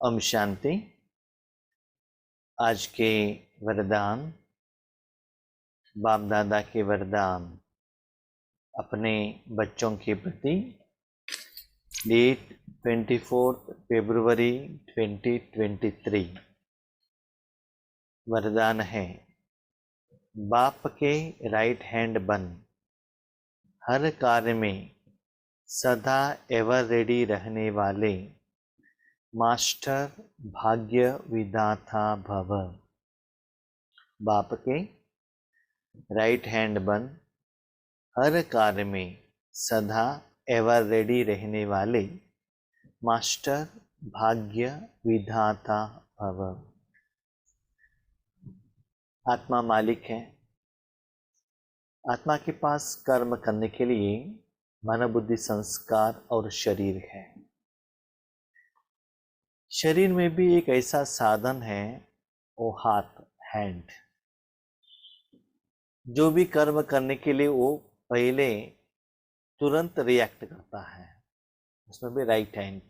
ओम शांति। आज के वरदान, बाप दादा के वरदान अपने बच्चों के प्रति। डेट 24 फरवरी 2023। वरदान है, बाप के राइट हैंड बन, हर कार्य में सदा एवर रेडी रहने वाले मास्टर भाग्य विधाता भव। बाप के राइट हैंड बन, हर कार्य में सदा एवर रेडी रहने वाले मास्टर भाग्य विधाता भव। आत्मा मालिक है। आत्मा के पास कर्म करने के लिए मन बुद्धि संस्कार और शरीर है। शरीर में भी एक ऐसा साधन है, वो हाथ, हैंड। जो भी कर्म करने के लिए वो पहले तुरंत रिएक्ट करता है, उसमें भी राइट हैंड।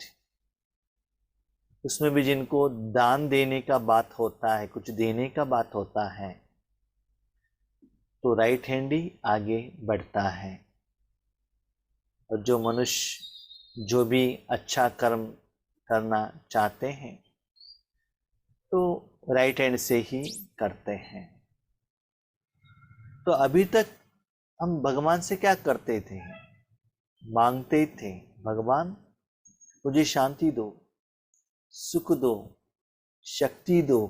उसमें भी जिनको दान देने का बात होता है, कुछ देने का बात होता है, तो राइट हैंड ही आगे बढ़ता है। और जो मनुष्य जो भी अच्छा कर्म करना चाहते हैं तो राइट हैंड से ही करते हैं। तो अभी तक हम भगवान से क्या करते थे? मांगते थे, भगवान मुझे शांति दो, सुख दो, शक्ति दो,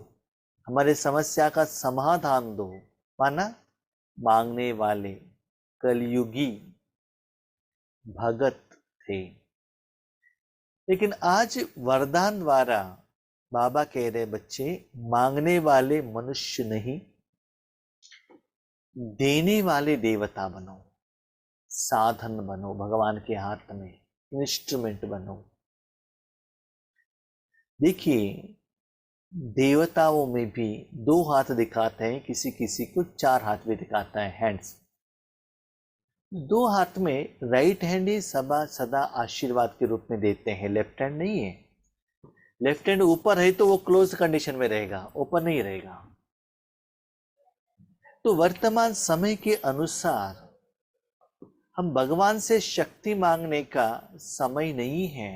हमारे समस्या का समाधान दो। माना मांगने वाले कलयुगी भगत थे। लेकिन आज वरदान द्वारा बाबा कह रहे, बच्चे मांगने वाले मनुष्य नहीं, देने वाले देवता बनो, साधन बनो, भगवान के हाथ में इंस्ट्रूमेंट बनो। देखिए, देवताओं में भी 2 हाथ दिखाते हैं, किसी किसी को 4 हाथ भी दिखाता है, हैंड्स। 2 हाथ में राइट हैंड ही सदा आशीर्वाद के रूप में देते हैं, लेफ्ट हैंड नहीं है। लेफ्ट हैंड ऊपर है तो वो क्लोज कंडीशन में रहेगा, ओपन नहीं रहेगा। तो वर्तमान समय के अनुसार हम भगवान से शक्ति मांगने का समय नहीं है।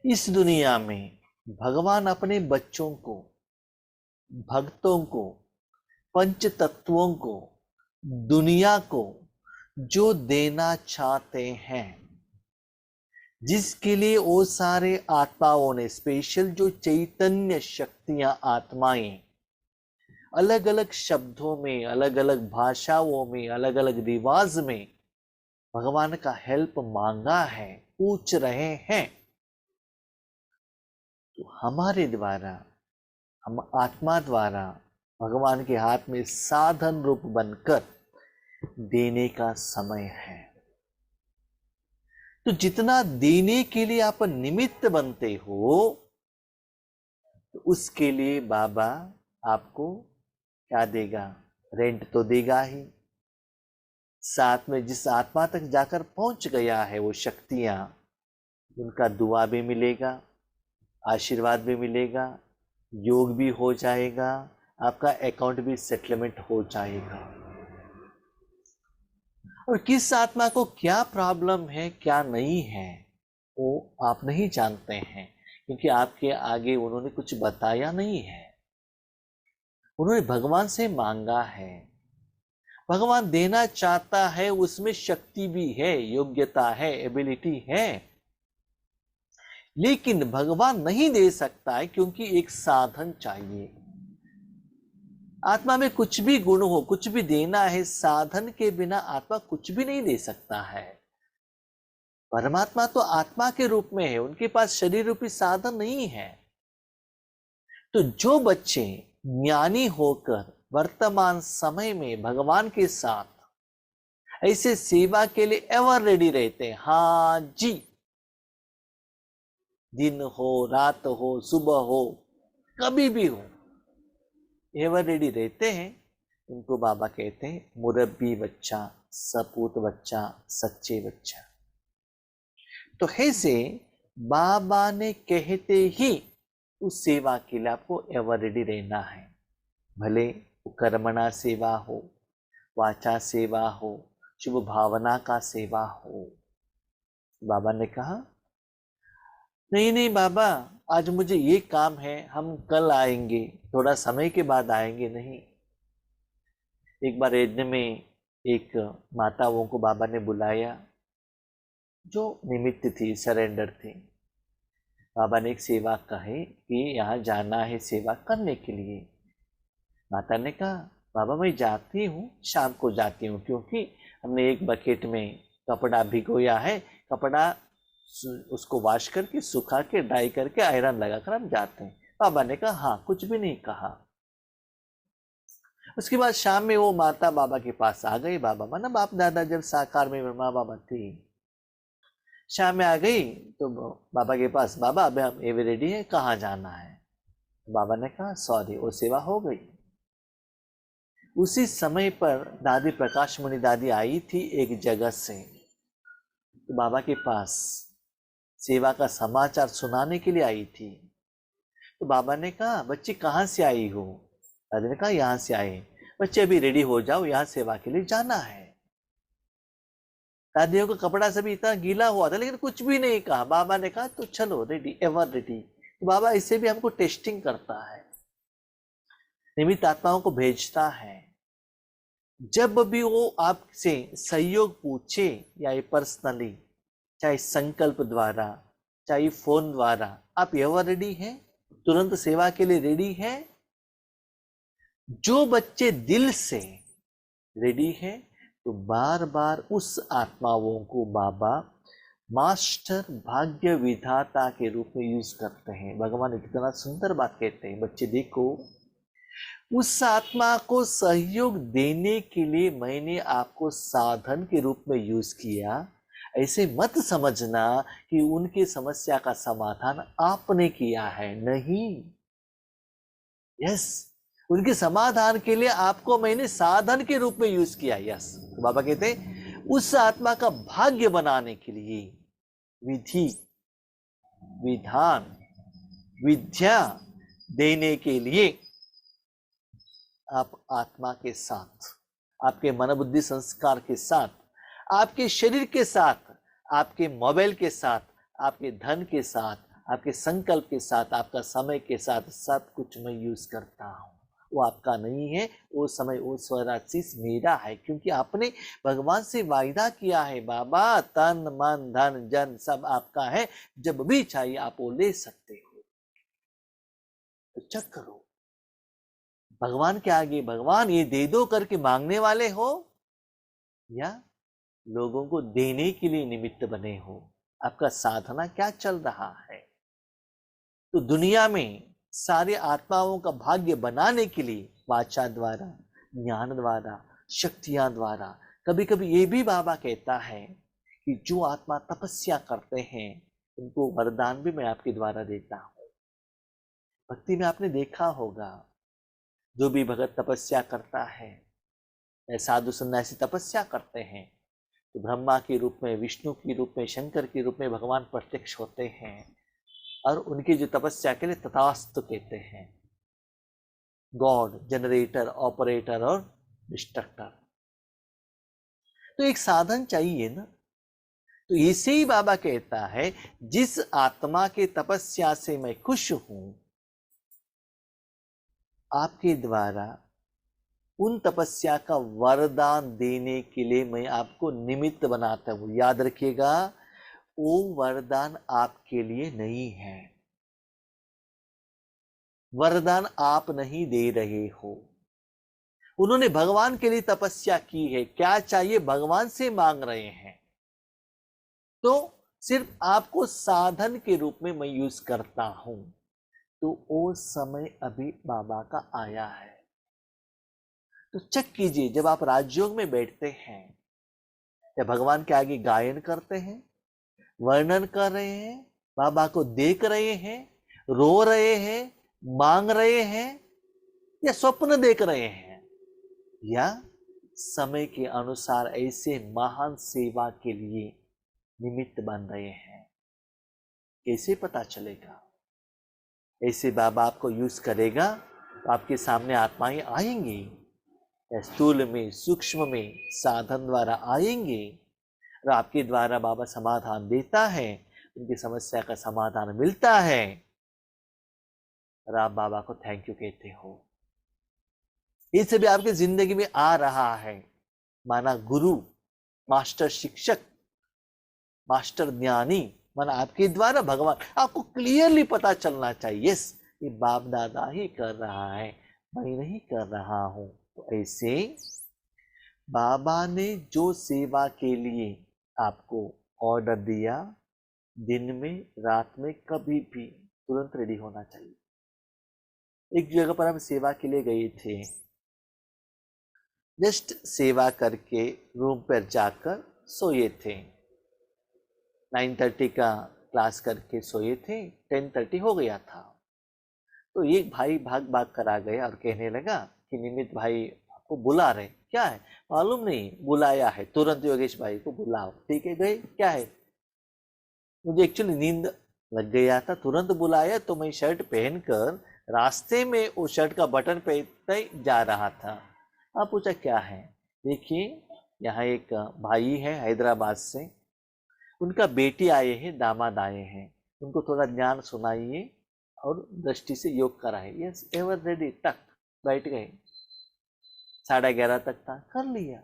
इस दुनिया में भगवान अपने बच्चों को, भक्तों को, पंच तत्वों को, दुनिया को जो देना चाहते हैं, जिसके लिए वो सारे आत्माओं ने, स्पेशल जो चैतन्य शक्तियां, आत्माएं, अलग अलग शब्दों में, अलग अलग भाषाओं में, अलग अलग रिवाज में भगवान का हेल्प मांगा है, पूछ रहे हैं। तो हमारे द्वारा, हम आत्मा द्वारा भगवान के हाथ में साधन रूप बनकर देने का समय है। तो जितना देने के लिए आप निमित्त बनते हो, तो उसके लिए बाबा आपको क्या देगा? रेंट तो देगा ही। साथ में जिस आत्मा तक जाकर पहुंच गया है वो शक्तियां, उनका दुआ भी मिलेगा, आशीर्वाद भी मिलेगा, योग भी हो जाएगा, आपका अकाउंट भी सेटलमेंट हो जाएगा। और किस आत्मा को क्या प्रॉब्लम है, क्या नहीं है, वो आप नहीं जानते हैं, क्योंकि आपके आगे उन्होंने कुछ बताया नहीं है। उन्होंने भगवान से मांगा है, भगवान देना चाहता है, उसमें शक्ति भी है, योग्यता है, एबिलिटी है। लेकिन भगवान नहीं दे सकता है, क्योंकि एक साधन चाहिए। आत्मा में कुछ भी गुण हो, कुछ भी देना है, साधन के बिना आत्मा कुछ भी नहीं दे सकता है। परमात्मा तो आत्मा के रूप में है, उनके पास शरीर रूपी साधन नहीं है। तो जो बच्चे ज्ञानी होकर वर्तमान समय में भगवान के साथ ऐसे सेवा के लिए एवर रेडी रहते हैं, हाँ जी, दिन हो, रात हो, सुबह हो, कभी भी हो, एवर रेडी रहते हैं, उनको बाबा कहते हैं मुरब्बी बच्चा, सपूत बच्चा, सच्चे बच्चा। तो ऐसे बाबा ने कहते ही उस सेवा के लिए आपको एवर रेडी रहना है। भले वो कर्मणा सेवा हो, वाचा सेवा हो, शुभ भावना का सेवा हो। बाबा ने कहा नहीं नहीं बाबा, आज मुझे ये काम है, हम कल आएंगे, थोड़ा समय के बाद आएंगे। नहीं, एक बार यज्ञ में एक माताओं को बाबा ने बुलाया जो निमित्त थी, सरेंडर थे। बाबा ने एक सेवा कही कि यहाँ जाना है सेवा करने के लिए। माता ने कहा बाबा मैं जाती हूँ, शाम को जाती हूँ, क्योंकि हमने एक बकेट में कपड़ा भिगोया है, कपड़ा उसको वॉश करके सुखा के ड्राई करके आयरन लगाकर हम जाते हैं। बाबा ने कहा हाँ, कुछ भी नहीं कहा। उसके बाद शाम में वो माता बाबा के पास आ गई। बाबा माना बाप दादा जब साकार में माँ बाबा थी, शाम में आ गई तो बाबा के पास, बाबा अभी हम एवे रेडी है, कहाँ जाना है? बाबा ने कहा सॉरी, वो सेवा हो गई। उसी समय पर दादी प्रकाश मुनि दादी आई थी एक जगह से, तो बाबा के पास सेवा का समाचार सुनाने के लिए आई थी। तो बाबा ने कहा बच्ची कहाँ से आई हो? दादी ने कहा यहाँ से आए। बच्चे अभी रेडी हो जाओ, यहाँ सेवा के लिए जाना है। दादियों का कपड़ा सभी इतना गीला हुआ था लेकिन कुछ भी नहीं कहा। बाबा ने कहा तो चलो रेडी, एवर रेडी। तो बाबा इससे भी हमको टेस्टिंग करता है, निमित्त आत्माओं को भेजता है। जब भी वो आपसे सहयोग पूछे, या ये पर्सनली, चाहे संकल्प द्वारा, चाहे फोन द्वारा, आप एवर रेडी हैं, तुरंत सेवा के लिए रेडी हैं। जो बच्चे दिल से रेडी हैं तो बार बार उस आत्माओं को बाबा मास्टर भाग्य विधाता के रूप में यूज करते हैं। भगवान कितना सुंदर बात कहते हैं, बच्चे देखो उस आत्मा को सहयोग देने के लिए मैंने आपको साधन के रूप में यूज किया। ऐसे मत समझना कि उनकी समस्या का समाधान आपने किया है, नहीं। यस, उनके समाधान के लिए आपको मैंने साधन के रूप में यूज किया। यस, तो बाबा कहते हैं उस आत्मा का भाग्य बनाने के लिए विधि विधान विद्या देने के लिए आप आत्मा के साथ, आपके मन बुद्धि संस्कार के साथ, आपके शरीर के साथ, आपके मोबाइल के साथ, आपके धन के साथ, आपके संकल्प के साथ, आपका समय के साथ सब कुछ मैं यूज करता हूँ। वो आपका नहीं है, वो समय वो स्वराशीष मेरा है, क्योंकि आपने भगवान से वायदा किया है बाबा तन मन धन जन सब आपका है, जब भी चाहिए आप वो ले सकते हो। तो चेक करो भगवान के आगे, भगवान ये दे दो करके मांगने वाले हो या लोगों को देने के लिए निमित्त बने हो? आपका साधना क्या चल रहा है? तो दुनिया में सारे आत्माओं का भाग्य बनाने के लिए वाचा द्वारा, ज्ञान द्वारा, शक्तियां द्वारा, कभी कभी ये भी बाबा कहता है कि जो आत्मा तपस्या करते हैं उनको वरदान भी मैं आपके द्वारा देता हूं। भक्ति में आपने देखा होगा जो भी भगत तपस्या करता है, साधु सन्यासी तपस्या करते हैं तो ब्रह्मा के रूप में, विष्णु के रूप में, शंकर के रूप में भगवान प्रत्यक्ष होते हैं और उनकी जो तपस्या के लिए तथास्तु कहते हैं। गॉड, जनरेटर, ऑपरेटर और डिस्ट्रक्टर। तो एक साधन चाहिए ना। तो इसे ही बाबा कहता है जिस आत्मा के तपस्या से मैं खुश हूं, आपके द्वारा उन तपस्या का वरदान देने के लिए मैं आपको निमित्त बनाता हूं। याद रखिएगा वो वरदान आपके लिए नहीं है, वरदान आप नहीं दे रहे हो। उन्होंने भगवान के लिए तपस्या की है, क्या चाहिए भगवान से मांग रहे हैं, तो सिर्फ आपको साधन के रूप में मैं यूज करता हूं। तो वो समय अभी बाबा का आया है। तो चेक कीजिए, जब आप राजयोग में बैठते हैं या भगवान के आगे गायन करते हैं, वर्णन कर रहे हैं, बाबा को देख रहे हैं, रो रहे हैं, मांग रहे हैं, या स्वप्न देख रहे हैं, या समय के अनुसार ऐसे महान सेवा के लिए निमित्त बन रहे हैं, कैसे पता चलेगा? ऐसे बाबा आपको यूज करेगा तो आपके सामने आत्माएं आएंगी, स्थूल में सूक्ष्म में साधन द्वारा आएंगे और आपके द्वारा बाबा समाधान देता है, उनकी समस्या का समाधान मिलता है और आप बाबा को थैंक यू कहते हो। ये सभी आपकी जिंदगी में आ रहा है। माना गुरु, मास्टर शिक्षक, मास्टर ज्ञानी, माना आपके द्वारा भगवान, आपको क्लियरली पता चलना चाहिए यस ये बाप दादा ही कर रहा है, मैं नहीं कर रहा हूं। तो ऐसे बाबा ने जो सेवा के लिए आपको ऑर्डर दिया, दिन में रात में कभी भी तुरंत रेडी होना चाहिए। एक जगह पर हम सेवा के लिए गए थे, जस्ट सेवा करके रूम पर जाकर सोए थे। 9:30 का क्लास करके सोए थे, 10:30 हो गया था। तो एक भाई भाग भाग कर आ गया और कहने लगा कि निमित भाई आपको बुला रहे। क्या है मालूम नहीं, बुलाया है, तुरंत योगेश भाई को बुलाओ। ठीक है गए, क्या है, मुझे एक्चुअली नींद लग गया था, तुरंत बुलाया तो मैं शर्ट पहनकर रास्ते में वो शर्ट का बटन पहनते जा रहा था। आप पूछा क्या है? देखिए यहाँ एक भाई है हैदराबाद से, उनका बेटी आए हैं, दामाद आए हैं, उनको थोड़ा ज्ञान सुनाइए और दृष्टि से योग कराए। यस एवर रेडी, टक बैठ गए। 11:30 तक था, कर लिया।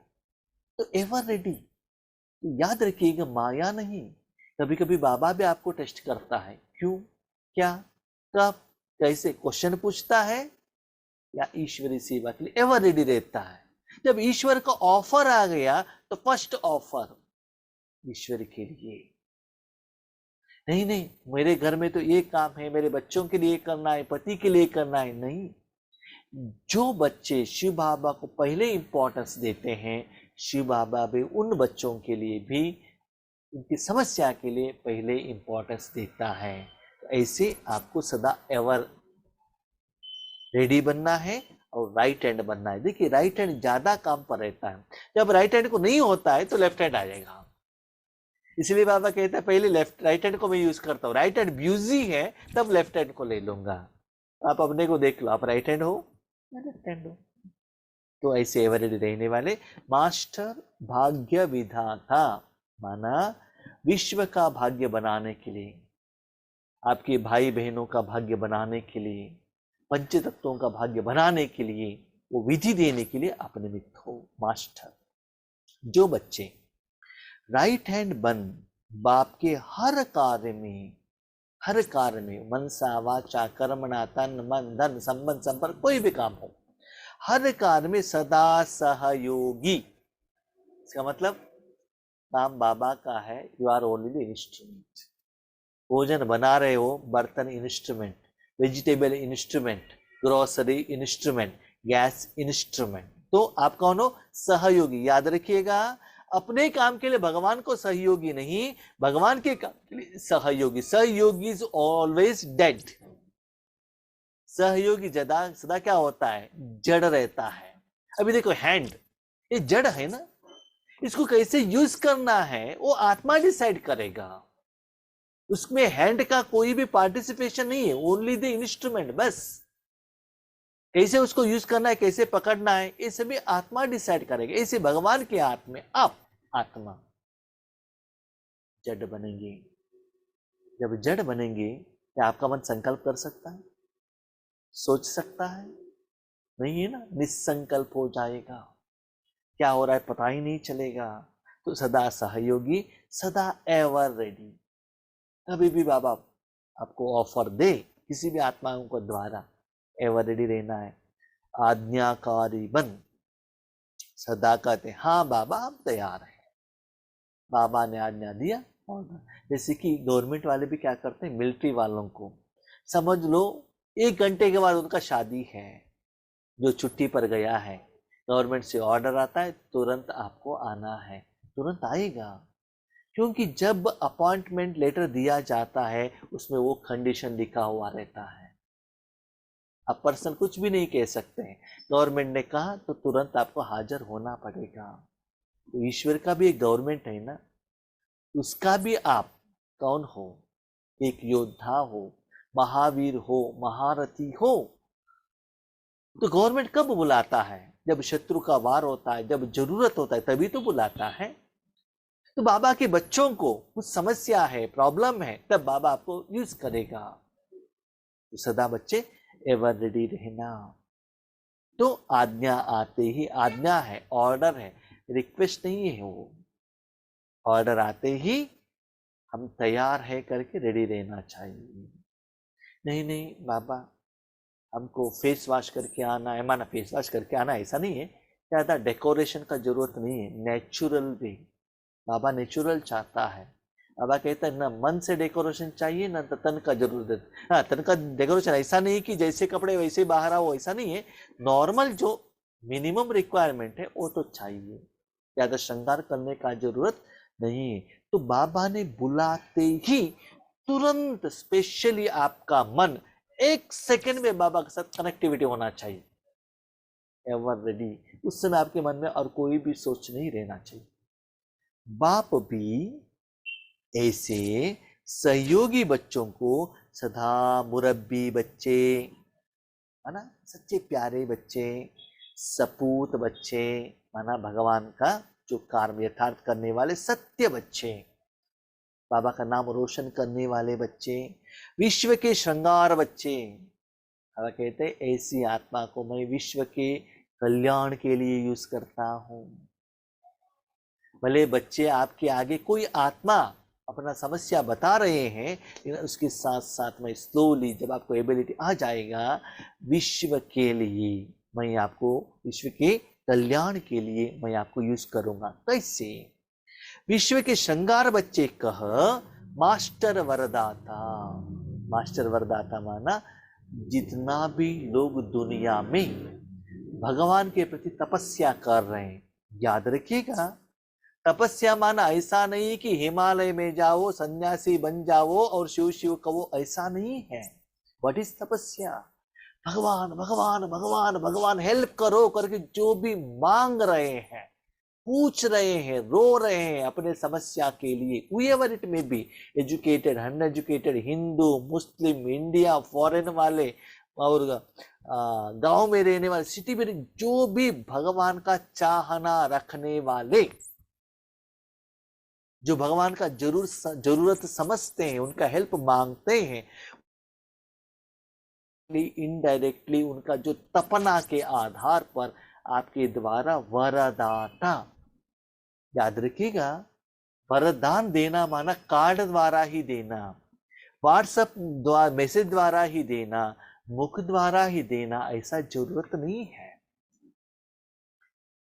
तो एवर रेडी। तो याद रखिएगा माया नहीं, कभी कभी बाबा भी आपको टेस्ट करता है। क्यों, क्या, कब, कैसे, क्वेश्चन पूछता है या ईश्वरी सेवा के लिए एवर रेडी रहता है। जब ईश्वर का ऑफर आ गया तो फर्स्ट ऑफर ईश्वर के लिए। नहीं नहीं मेरे घर में तो ये काम है, मेरे बच्चों के लिए करना है, पति के लिए करना है, नहीं। जो बच्चे शिव बाबा को पहले इंपॉर्टेंस देते हैं, शिव बाबा भी उन बच्चों के लिए भी उनकी समस्या के लिए पहले इंपॉर्टेंस देता है। तो ऐसे आपको सदा एवर रेडी बनना है और राइट हैंड बनना है। देखिए राइट हैंड ज्यादा काम पर रहता है, जब राइट हैंड को नहीं होता है तो लेफ्ट हैंड आ जाएगा। इसलिए बाबा कहता है पहले लेफ्ट राइट हैंड को मैं यूज करता हूँ, राइट हैंड ब्यूजी है तब लेफ्ट हैंड को ले लूंगा। आप अपने को देख लो, आप राइट हैंड हो या लेफ्ट हैंड हो। तो ऐसे एवर रेडी रहने वाले मास्टर भाग्य विधाता, माना विश्व का भाग्य बनाने के लिए, आपके भाई बहनों का भाग्य बनाने के लिए, पंच तत्वों का भाग्य बनाने के लिए, वो विधि देने के लिए आप निमित्त हो मास्टर। जो बच्चे राइट हैंड बन बाप के हर कार्य में मनसा वाचा कर्मणा तन मन धन संबंध संपर्क कोई भी काम हो, हर कार्य में सदा सहयोगी। इसका मतलब काम बाबा का है, you are only the instrument. भोजन बना रहे हो, बर्तन instrument, vegetable instrument, grocery instrument, gas instrument. तो आप कौन हो? सहयोगी। याद रखिएगा, अपने काम के लिए भगवान को सहयोगी नहीं, भगवान के काम के लिए सहयोगी। सहयोगी इज ऑलवेज डेड। सहयोगी सदा क्या होता है? जड़ रहता है। अभी देखो हैंड, ये जड़ है ना, इसको कैसे यूज करना है वो आत्मा डिसाइड करेगा। उसमें हैंड का कोई भी पार्टिसिपेशन नहीं है, ओनली द इंस्ट्रूमेंट बस। कैसे उसको यूज करना है, कैसे पकड़ना है, ये सभी आत्मा डिसाइड करेगा। ऐसे भगवान के हाथ में आप आत्मा जड़ बनेंगे। जब जड़ बनेंगे क्या आपका मन संकल्प कर सकता है, सोच सकता है? नहीं है ना, निसंकल्प हो जाएगा, क्या हो रहा है पता ही नहीं चलेगा। तो सदा सहयोगी, सदा एवर रेडी। कभी भी बाबा आपको ऑफर दे किसी भी आत्माओं को द्वारा, एवर रेडी रहना है। आज्ञाकारी बन, सदा कहते हाँ बाबा हम तैयार हैं, बाबा ने आज्ञा दिया। जैसे कि गवर्नमेंट वाले भी क्या करते हैं, मिलिट्री वालों को समझ लो 1 घंटे के बाद उनका शादी है, जो छुट्टी पर गया है, गवर्नमेंट से ऑर्डर आता है तुरंत आपको आना है, तुरंत आएगा। क्योंकि जब अपॉइंटमेंट लेटर दिया जाता है उसमें वो कंडीशन लिखा हुआ रहता है। आप पर्सनल कुछ भी नहीं कह सकते हैं, गवर्नमेंट ने कहा तो तुरंत आपको हाजिर होना पड़ेगा। तो ईश्वर का भी एक गवर्नमेंट है ना, उसका भी आप कौन हो? एक योद्धा हो, महावीर हो, महारथी हो। तो गवर्नमेंट कब बुलाता है? जब शत्रु का वार होता है, जब जरूरत होता है, तभी तो बुलाता है। तो बाबा के बच्चों को कुछ समस्या है, प्रॉब्लम है, तब बाबा आपको यूज करेगा। तो सदा बच्चे एवर रेडी रहना। तो आज्ञा आते ही, आज्ञा है, ऑर्डर है, रिक्वेस्ट नहीं है वो। ऑर्डर आते ही हम तैयार है करके रेडी रहना चाहिए। नहीं नहीं बाबा, हमको फेस वॉश करके आना है, माना फेस वॉश करके आना, ऐसा नहीं है। ज्यादा डेकोरेशन का जरूरत नहीं है, नेचुरल भी। बाबा नेचुरल चाहता है। बाबा कहता है ना मन से डेकोरेशन चाहिए ना तो तन का जरूरत है। हाँ, तन का डेकोरेशन ऐसा नहीं कि जैसे कपड़े वैसे बाहर आओ, ऐसा नहीं है। नॉर्मल जो मिनिमम रिक्वायरमेंट है वो तो चाहिए, ज्यादा श्रृंगार करने का जरूरत नहीं है। तो बाबा ने बुलाते ही तुरंत स्पेशली आपका मन 1 सेकंड में बाबा के साथ कनेक्टिविटी होना चाहिए। Ever ready. उस समय आपके मन में और कोई भी सोच नहीं रहना चाहिए। बाप भी ऐसे सहयोगी बच्चों को सदा मुरब्बी बच्चे, है ना, सच्चे प्यारे बच्चे, सपूत बच्चे, माना भगवान का जो कार्य यथार्थ करने वाले सत्य बच्चे, बाबा का नाम रोशन करने वाले बच्चे, विश्व के श्रृंगार बच्चे। बाबा कहते ऐसी आत्मा को मैं विश्व के कल्याण के लिए यूज करता हूं। भले बच्चे आपके आगे कोई आत्मा अपना समस्या बता रहे हैं, लेकिन उसके साथ साथ में स्लोली जब आपको एबिलिटी आ जाएगा, विश्व के लिए मैं आपको, विश्व के कल्याण के लिए मैं आपको यूज करूंगा। कैसे? विश्व के श्रृंगार बच्चे कह मास्टर वरदाता। मास्टर वरदाता माना जितना भी लोग दुनिया में भगवान के प्रति तपस्या कर रहे हैं, याद रखिएगा, तपस्या माना ऐसा नहीं कि हिमालय में जाओ, सन्यासी बन जाओ और शिव शिव कहो, ऐसा नहीं है। व्हाट इज तपस्या? भगवान भगवान भगवान भगवान हेल्प करो करके जो भी मांग रहे हैं, पूछ रहे हैं, रो रहे हैं अपने समस्या के लिए, whoever it may be, educated, uneducated, Hindu, Muslim, India, foreign वाले और गांव में रहने वाले, सिटी में, जो भी भगवान का चाहना रखने वाले, जो भगवान का जरूरत समझते हैं, उनका हेल्प मांगते हैं, इनडायरेक्टली उनका जो तपना के आधार पर आपके द्वारा वरदाता, याद रखिएगा, वरदान देना माना कार्ड द्वारा ही देना, व्हाट्सएप द्वारा, मैसेज द्वारा ही देना, मुख द्वारा ही देना, ऐसा जरूरत नहीं है।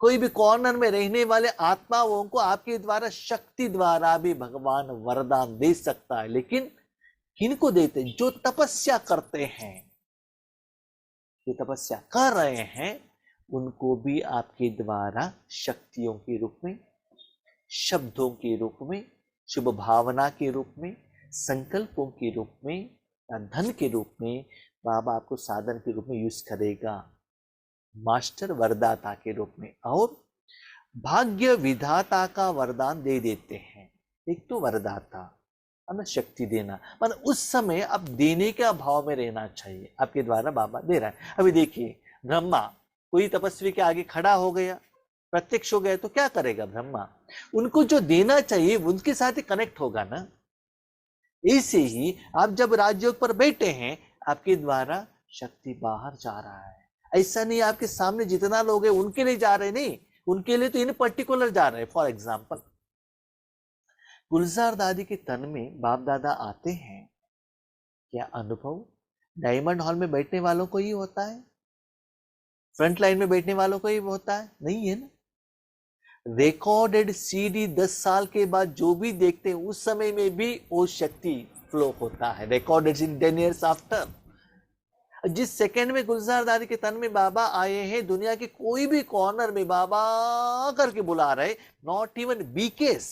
कोई भी कॉर्नर में रहने वाले आत्माओं को आपके द्वारा, शक्ति द्वारा भी भगवान वरदान दे सकता है, लेकिन किनको देते? जो तपस्या करते हैं, जो तपस्या कर रहे हैं, उनको भी आपके द्वारा शक्तियों के रूप में, शब्दों के रूप में, शुभ भावना के रूप में, संकल्पों के रूप में, धन के रूप में बाबा आपको साधन के रूप में यूज करेगा, मास्टर वरदाता के रूप में। और भाग्य विधाता का वरदान दे देते हैं। एक तो वरदाता, हमें शक्ति देना, मतलब उस समय अब देने के भाव में रहना चाहिए, आपके द्वारा बाबा दे रहा है। अभी देखिए, ब्रह्मा कोई तपस्वी के आगे खड़ा हो गया, प्रत्यक्ष हो गया, तो क्या करेगा ब्रह्मा? उनको जो देना चाहिए उनके साथ ही कनेक्ट होगा ना। ऐसे ही आप जब राजयोग पर बैठे हैं, आपके द्वारा शक्ति बाहर जा रहा है। ऐसा नहीं आपके सामने जितना लोग हैं उनके लिए जा रहे, नहीं, उनके लिए तो इन पर्टिकुलर जा रहे हैं। फॉर एग्जाम्पल, गुलजार दादी के तन में बाप दादा आते हैं, क्या अनुभव डायमंड हॉल में बैठने वालों को ही होता है? फ्रंट लाइन में बैठने वालों को ही होता है? नहीं है ना। रिकॉर्डेड सीडी 10 साल के बाद जो भी देखते हैं, उस समय में भी वो शक्ति फ्लो होता है। Recorded CD 10 years after. जिस सेकंड में गुलजार दादी के तन में बाबा आए हैं, दुनिया के कोई भी कॉर्नर में बाबा करके बुला रहे, नॉट इवन बीकेस,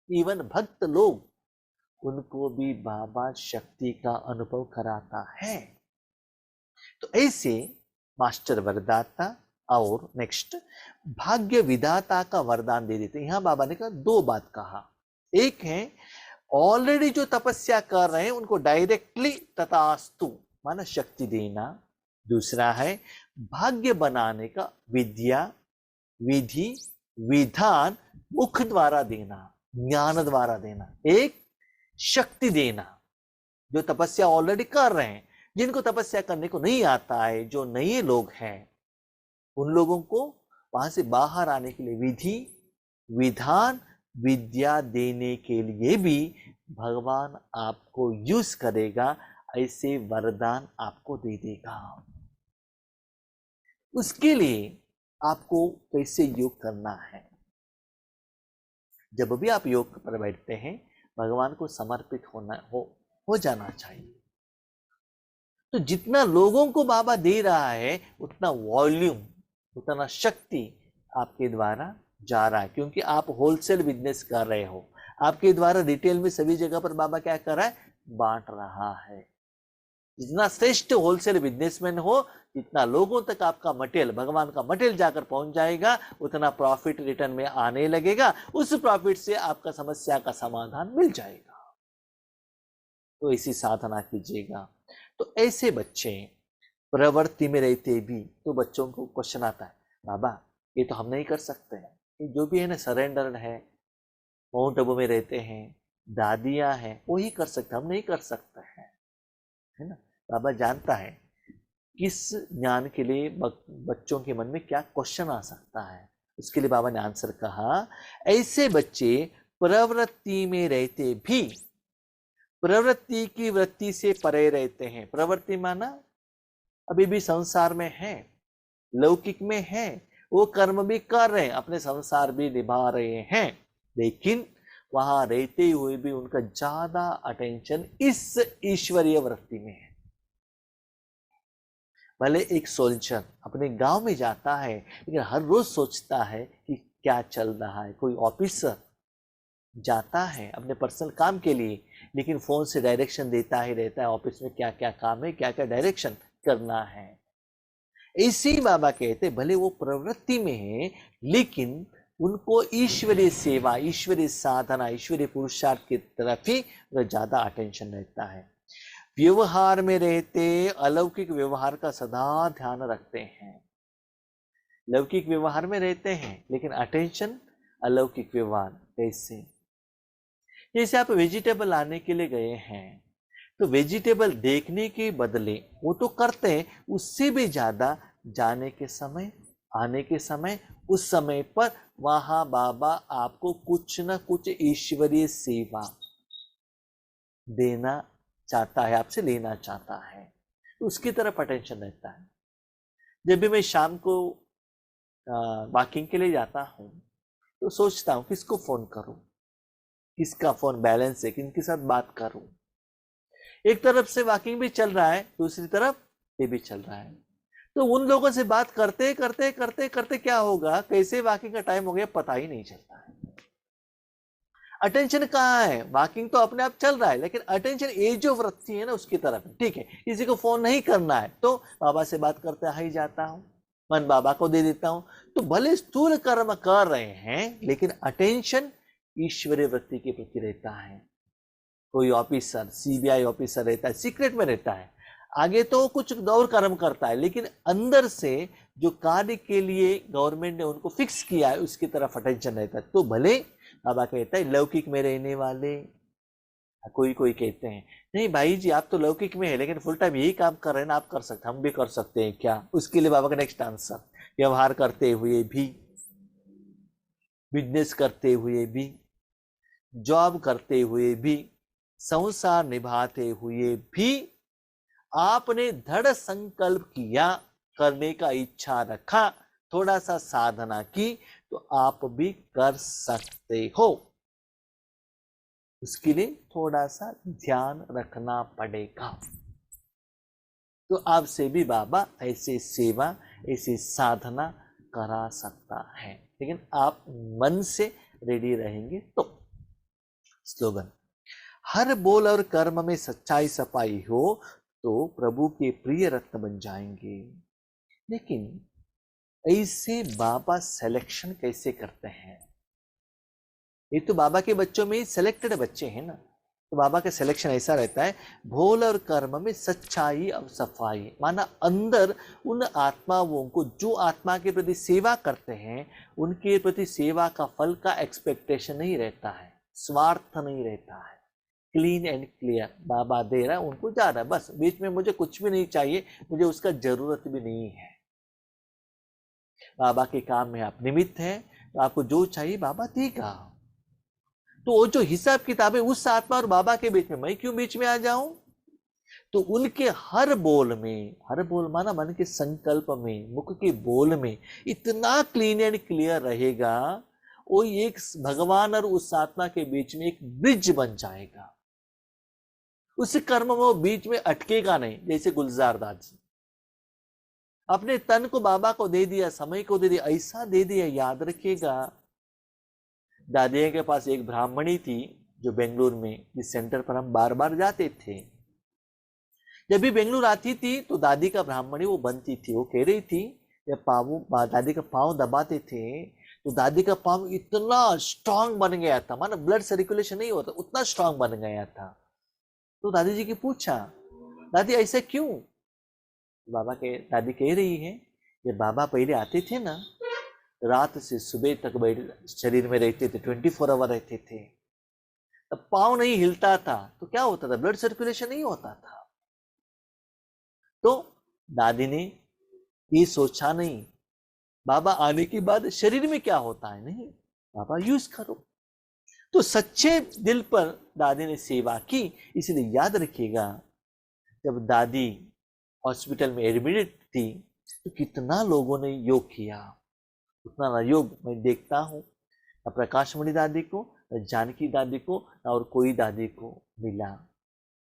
इवन भक्त लोग, उनको भी बाबा शक्ति का अनुभव कराता है। तो ऐसे मास्टर वरदाता और नेक्स्ट भाग्य विधाता का वरदान दे देते। यहां बाबा ने कहा, दो बात कहा। एक है ऑलरेडी जो तपस्या कर रहे हैं उनको डायरेक्टली तथास्तु माना शक्ति देना। दूसरा है भाग्य बनाने का विद्या, विधि, विधान मुख द्वारा देना, ज्ञान द्वारा देना, एक शक्ति देना। जो तपस्या ऑलरेडी कर रहे हैं, जिनको तपस्या करने को नहीं आता है, जो नए लोग हैं, उन लोगों को वहां से बाहर आने के लिए विधि, विधान, विद्या देने के लिए भी भगवान आपको यूज करेगा, ऐसे वरदान आपको दे देगा। उसके लिए आपको कैसे योग करना है? जब भी आप योग पर बैठते हैं, भगवान को समर्पित हो जाना चाहिए। तो जितना लोगों को बाबा दे रहा है, उतना वॉल्यूम, उतना शक्ति आपके द्वारा जा रहा है, क्योंकि आप होलसेल बिजनेस कर रहे हो। आपके द्वारा रिटेल में सभी जगह पर बाबा क्या कर रहा है? बांट रहा है। जितना श्रेष्ठ होलसेल बिजनेसमैन हो, जितना लोगों तक आपका मटेरियल, भगवान का मटेरियल जाकर पहुंच जाएगा, उतना प्रॉफिट रिटर्न में आने लगेगा। उस प्रॉफिट से आपका समस्या का समाधान मिल जाएगा। तो ऐसी साधना कीजिएगा। तो ऐसे बच्चे प्रवृत्ति में रहते भी, तो बच्चों को क्वेश्चन आता है, बाबा ये तो हम नहीं कर सकते हैं, ये जो भी है ना सरेंडर्ड है, माउंट आबू में रहते हैं, दादियां हैं, वो ही कर सकते, हम नहीं कर सकते हैं, है ना। बाबा जानता है किस ज्ञान के लिए बच्चों के मन में क्या क्वेश्चन आ सकता है। उसके लिए बाबा ने आंसर कहा, ऐसे बच्चे प्रवृत्ति में रहते भी प्रवृत्ति की वृत्ति से परे रहते हैं। प्रवृत्ति माना अभी भी संसार में है, लौकिक में है, वो कर्म भी कर रहे हैं, अपने संसार भी निभा रहे हैं, लेकिन वहां रहते हुए भी उनका ज्यादा अटेंशन इस ईश्वरीय वृत्ति में है। भले एक सोल्जर अपने गांव में जाता है, लेकिन हर रोज सोचता है कि क्या चल रहा है। कोई ऑफिसर जाता है अपने पर्सनल काम के लिए, लेकिन फोन से डायरेक्शन देता ही रहता है, ऑफिस में क्या क्या काम है, क्या क्या डायरेक्शन करना है। इसी बाबा कहते भले वो प्रवृत्ति में है, लेकिन उनको ईश्वरीय सेवा, ईश्वरीय साधना, ईश्वरीय पुरुषार्थ की तरफ ही ज्यादा अटेंशन रहता है। व्यवहार में रहते अलौकिक व्यवहार का सदा ध्यान रखते हैं। लौकिक व्यवहार में रहते हैं, लेकिन अटेंशन अलौकिक व्यवहार। कैसे? जैसे आप वेजिटेबल लाने के लिए गए हैं, तो वेजिटेबल देखने के बदले वो तो करते हैं, उससे भी ज्यादा जाने के समय, आने के समय, उस समय पर वहां बाबा आपको कुछ ना कुछ ईश्वरीय सेवा देना चाहता है, आपसे लेना चाहता है, तो उसकी तरफ अटेंशन रहता है। जब भी मैं शाम को वॉकिंग के लिए जाता हूँ, तो सोचता हूँ किसको फोन करूं, किसका फोन बैलेंस है, किनके साथ बात करूं। एक तरफ से वॉकिंग भी चल रहा है, दूसरी तरफ ये भी चल रहा है। तो उन लोगों से बात करते करते करते करते क्या होगा, कैसे वॉकिंग का टाइम हो गया पता ही नहीं चलता है। अटेंशन कहाँ है? वॉकिंग तो अपने आप चल रहा है, लेकिन अटेंशन ये जो वृत्ति है ना उसकी तरफ है। ठीक है, किसी को फोन नहीं करना है तो बाबा से बात करते ही जाता हूँ, मन बाबा को दे देता हूँ। तो भले स्थूल कर्म कर रहे हैं, लेकिन अटेंशन ईश्वरीय वृत्ति के प्रति रहता है। कोई ऑफिसर, सीबीआई ऑफिसर रहता है, सीक्रेट में रहता है, आगे तो कुछ और कर्म करता है, लेकिन अंदर से जो कार्य के लिए गवर्नमेंट ने उनको फिक्स किया है उसकी तरफ अटेंशन रहता है। तो भले बाबा कहता है लौकिक में रहने वाले, कोई कोई कहते हैं नहीं भाई जी आप तो लौकिक में है, लेकिन फुल टाइम यही काम कर रहे हैं ना, आप कर सकते, हम भी कर सकते हैं क्या? उसके लिए बाबा का नेक्स्ट आंसर, व्यवहार करते हुए भी, बिजनेस करते हुए भी, जॉब करते हुए भी, संसार निभाते हुए भी आपने दृढ़ संकल्प किया, करने का इच्छा रखा, थोड़ा सा साधना की, तो आप भी कर सकते हो। उसके लिए थोड़ा सा ध्यान रखना पड़ेगा। तो आपसे भी बाबा ऐसे सेवा, ऐसी साधना करा सकता है, लेकिन आप मन से रेडी रहेंगे तो। स्लोगन, हर बोल और कर्म में सच्चाई सफाई हो तो प्रभु के प्रिय रत्न बन जाएंगे। लेकिन ऐसे बाबा सिलेक्शन कैसे करते हैं? ये तो बाबा के बच्चों में ही सिलेक्टेड बच्चे हैं ना, तो बाबा का सिलेक्शन ऐसा रहता है, भोल और कर्म में सच्चाई और सफाई, माना अंदर उन आत्माओं को जो आत्मा के प्रति सेवा करते हैं, उनके प्रति सेवा का फल का एक्सपेक्टेशन नहीं रहता है, स्वार्थ नहीं रहता है, क्लीन एंड क्लियर बाबा दे रहा है उनको जा रहा है, बस बीच में मुझे कुछ भी नहीं चाहिए, मुझे उसका जरूरत भी नहीं है। बाबा के काम में आप निमित्त हैं, तो आपको जो चाहिए बाबा देगा। तो वो जो हिसाब किताब है उस आत्मा और बाबा के बीच में मैं क्यों बीच में आ जाऊं? तो उनके हर बोल में, हर बोल माना मन के संकल्प में, मुख के बोल में इतना क्लीन एंड क्लियर रहेगा, वो एक भगवान और उस आत्मा के बीच में एक ब्रिज बन जाएगा। उस कर्म में वो बीच में अटकेगा नहीं। जैसे गुलजार दास जी अपने तन को बाबा को दे दिया, समय को दे दिया, ऐसा दे दिया, याद रखिएगा। दादी के पास एक ब्राह्मणी थी जो बेंगलुरु में, जिस सेंटर पर हम बार बार जाते थे। जब भी बेंगलुरु आती थी तो दादी का ब्राह्मणी वो बनती थी। वो कह रही थी जब दादी का पाँव दबाते थे तो दादी का पाँव इतना स्ट्रांग बन गया था, माना ब्लड सर्कुलेशन नहीं होता, उतना स्ट्रांग बन गया था। तो दादी जी की पूछा, दादी ऐसा क्यों? दादी कह रही है, जब बाबा पहले आते थे ना, रात से सुबह तक बैठ शरीर में रहते थे, 24 आवर रहते थे, तब पाँव नहीं हिलता था तो क्या होता था? ब्लड सर्कुलेशन नहीं होता था। तो दादी ने ये सोचा नहीं बाबा आने के बाद शरीर में क्या होता है, नहीं, बाबा यूज करो। तो सच्चे दिल पर दादी ने सेवा की। इसलिए याद रखिएगा, जब दादी हॉस्पिटल में एडमिट थी तो कितना लोगों ने योग किया, उतना ना योग मैं देखता हूँ ना प्रकाशमणि दादी को, ना जानकी दादी को, ना और कोई दादी को मिला।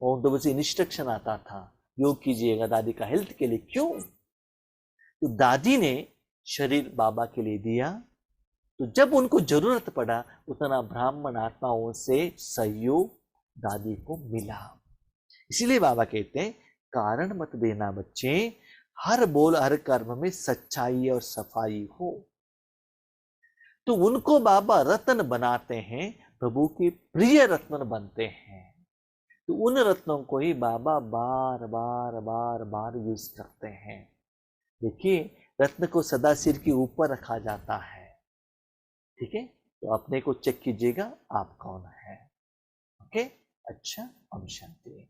और तो बस इंस्ट्रक्शन आता था योग कीजिएगा दादी का हेल्थ के लिए। क्यों? तो दादी ने शरीर बाबा के लिए दिया, तो जब उनको जरूरत पड़ा उतना ब्राह्मण आत्माओं से सहयोग दादी को मिला। इसीलिए बाबा कहते हैं, कारण मत देना बच्चे, हर बोल हर कर्म में सच्चाई और सफाई हो। तो उनको बाबा रत्न बनाते हैं, प्रभु के प्रिय रत्न बनते हैं। तो उन रत्नों को ही बाबा बार बार बार बार यूज करते हैं। देखिए, रत्न को सदा सिर के ऊपर रखा जाता है, ठीक है? तो अपने को चेक कीजिएगा आप कौन है। ओके, अच्छा, ओम शांति।